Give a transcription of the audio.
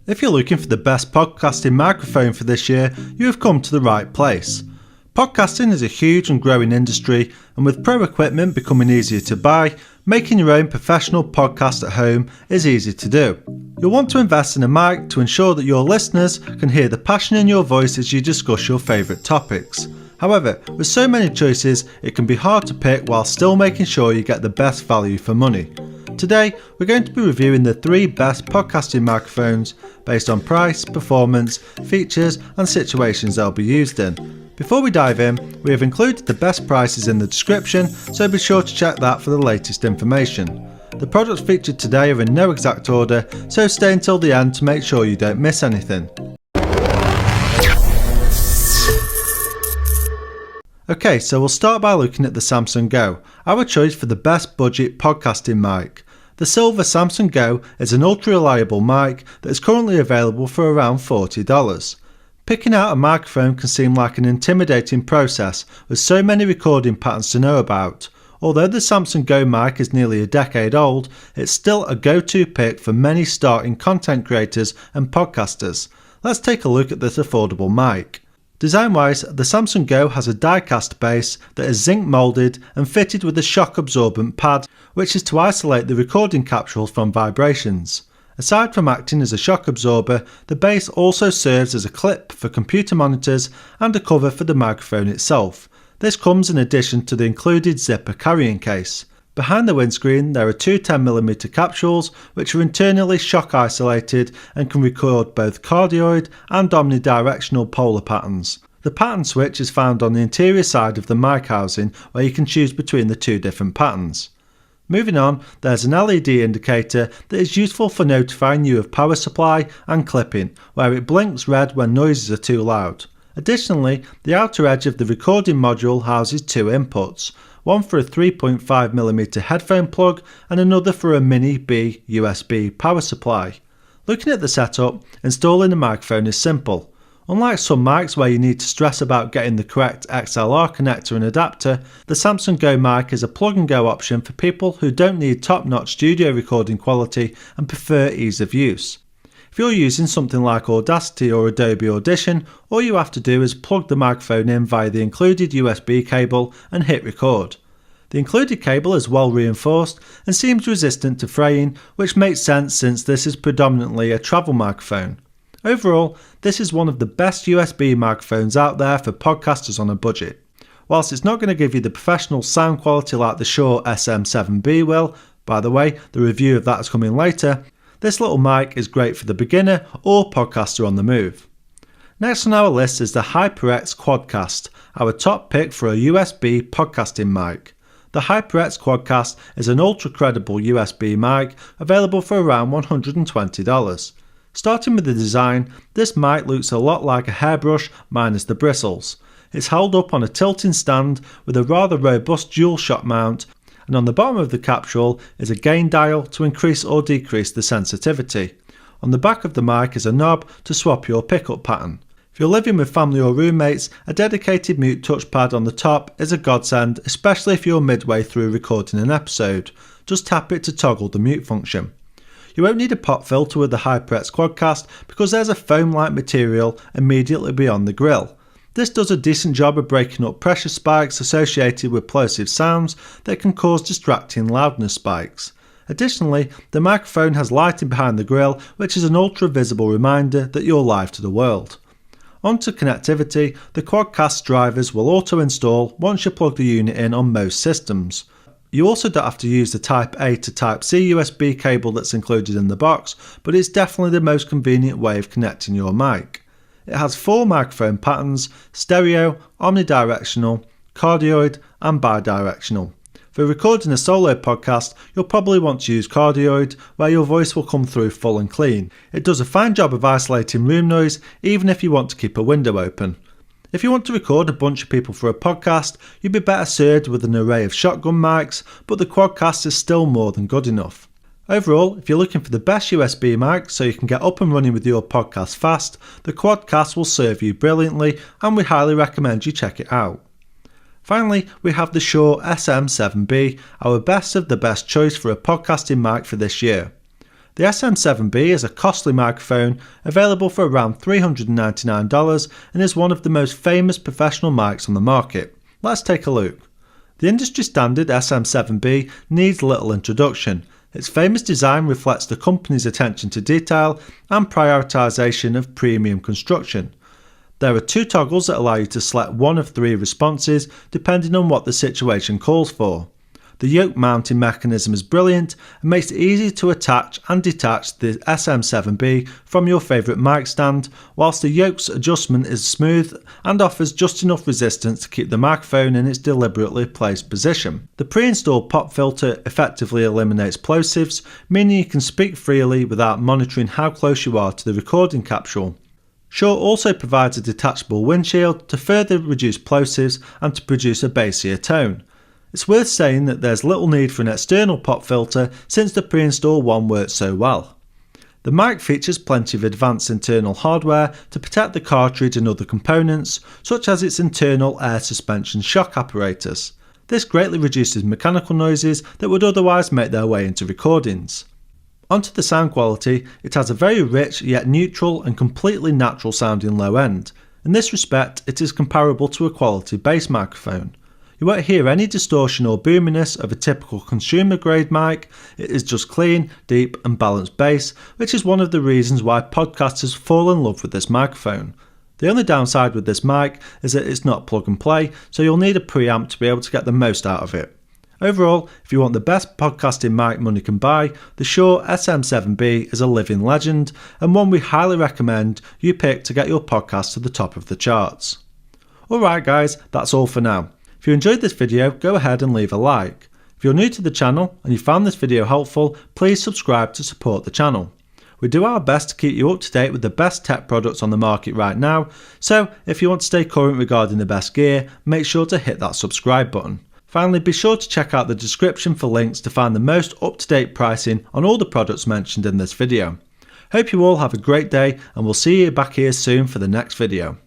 If you're looking for the best podcasting microphone for this year, you have come to the right place. Podcasting is a huge and growing industry, and with pro equipment becoming easier to buy, making your own professional podcast at home is easy to do. You'll want to invest in a mic to ensure that your listeners can hear the passion in your voice as you discuss your favourite topics. However, with so many choices, it can be hard to pick while still making sure you get the best value for money. Today, we're going to be reviewing the 3 best podcasting microphones based on price, performance, features and situations they'll be used in. Before we dive in, we have included the best prices in the description, so be sure to check that for the latest information. The products featured today are in no exact order, so stay until the end to make sure you don't miss anything. Okay, so we'll start by looking at the Samson Go, our choice for the best budget podcasting mic. The silver Samson Go is an ultra-reliable mic that is currently available for around $40. Picking out a microphone can seem like an intimidating process with so many recording patterns to know about. Although the Samson Go mic is nearly a decade old, it's still a go-to pick for many starting content creators and podcasters. Let's take a look at this affordable mic. Design-wise, the Samson Go has a die-cast base that is zinc moulded and fitted with a shock-absorbent pad, which is to isolate the recording capsules from vibrations. Aside from acting as a shock absorber, the base also serves as a clip for computer monitors and a cover for the microphone itself. This comes in addition to the included zipper carrying case. Behind the windscreen there are 2 10mm capsules which are internally shock isolated and can record both cardioid and omnidirectional polar patterns. The pattern switch is found on the interior side of the mic housing where you can choose between the 2 different patterns. Moving on, there's an LED indicator that is useful for notifying you of power supply and clipping, where it blinks red when noises are too loud. Additionally, the outer edge of the recording module houses 2 inputs, one for a 3.5mm headphone plug and another for a mini B USB power supply. Looking at the setup, installing the microphone is simple. Unlike some mics where you need to stress about getting the correct XLR connector and adapter, the Samson Go mic is a plug-and-go option for people who don't need top-notch studio recording quality and prefer ease of use. If you're using something like Audacity or Adobe Audition, all you have to do is plug the microphone in via the included USB cable and hit record. The included cable is well reinforced and seems resistant to fraying, which makes sense since this is predominantly a travel microphone. Overall, this is one of the best USB microphones out there for podcasters on a budget. Whilst it's not going to give you the professional sound quality like the Shure SM7B will, by the way, the review of that is coming later, this little mic is great for the beginner or podcaster on the move. Next on our list is the HyperX Quadcast, our top pick for a USB podcasting mic. The HyperX Quadcast is an ultra-credible USB mic available for around $120. Starting with the design, this mic looks a lot like a hairbrush minus the bristles. It's held up on a tilting stand with a rather robust dual shock mount, and on the bottom of the capsule is a gain dial to increase or decrease the sensitivity. On the back of the mic is a knob to swap your pickup pattern. If you're living with family or roommates, a dedicated mute touchpad on the top is a godsend, especially if you're midway through recording an episode. Just tap it to toggle the mute function. You won't need a pop filter with the HyperX Quadcast because there's a foam-like material immediately beyond the grill. This does a decent job of breaking up pressure spikes associated with plosive sounds that can cause distracting loudness spikes. Additionally, the microphone has lighting behind the grill, which is an ultra-visible reminder that you're live to the world. Onto connectivity, the Quadcast drivers will auto-install once you plug the unit in on most systems. You also don't have to use the Type A to Type C USB cable that's included in the box, but it's definitely the most convenient way of connecting your mic. It has 4 microphone patterns: stereo, omnidirectional, cardioid and bidirectional. For recording a solo podcast, you'll probably want to use cardioid, where your voice will come through full and clean. It does a fine job of isolating room noise, even if you want to keep a window open. If you want to record a bunch of people for a podcast, you'd be better served with an array of shotgun mics, but the Quadcast is still more than good enough. Overall, if you're looking for the best USB mic so you can get up and running with your podcast fast, the Quadcast will serve you brilliantly and we highly recommend you check it out. Finally, we have the Shure SM7B, our best of the best choice for a podcasting mic for this year. The SM7B is a costly microphone available for around $399 and is one of the most famous professional mics on the market. Let's take a look. The industry standard SM7B needs little introduction. Its famous design reflects the company's attention to detail and prioritisation of premium construction. There are two toggles that allow you to select one of three responses depending on what the situation calls for. The yoke mounting mechanism is brilliant and makes it easy to attach and detach the SM7B from your favourite mic stand, whilst the yoke's adjustment is smooth and offers just enough resistance to keep the microphone in its deliberately placed position. The pre-installed pop filter effectively eliminates plosives, meaning you can speak freely without monitoring how close you are to the recording capsule. Shure also provides a detachable windshield to further reduce plosives and to produce a bassier tone. It's worth saying that there's little need for an external pop filter since the pre-installed one works so well. The mic features plenty of advanced internal hardware to protect the cartridge and other components, such as its internal air suspension shock apparatus. This greatly reduces mechanical noises that would otherwise make their way into recordings. Onto the sound quality, it has a very rich yet neutral and completely natural sounding low end. In this respect, it is comparable to a quality bass microphone. You won't hear any distortion or boominess of a typical consumer grade mic. It is just clean, deep and balanced bass, which is one of the reasons why podcasters fall in love with this microphone. The only downside with this mic is that it's not plug and play, so you'll need a preamp to be able to get the most out of it. Overall, if you want the best podcasting mic money can buy, the Shure SM7B is a living legend and one we highly recommend you pick to get your podcast to the top of the charts. Alright guys, that's all for now. If you enjoyed this video, go ahead and leave a like. If you're new to the channel and you found this video helpful, please subscribe to support the channel. We do our best to keep you up to date with the best tech products on the market right now, so if you want to stay current regarding the best gear, make sure to hit that subscribe button. Finally, be sure to check out the description for links to find the most up-to-date pricing on all the products mentioned in this video. Hope you all have a great day and we'll see you back here soon for the next video.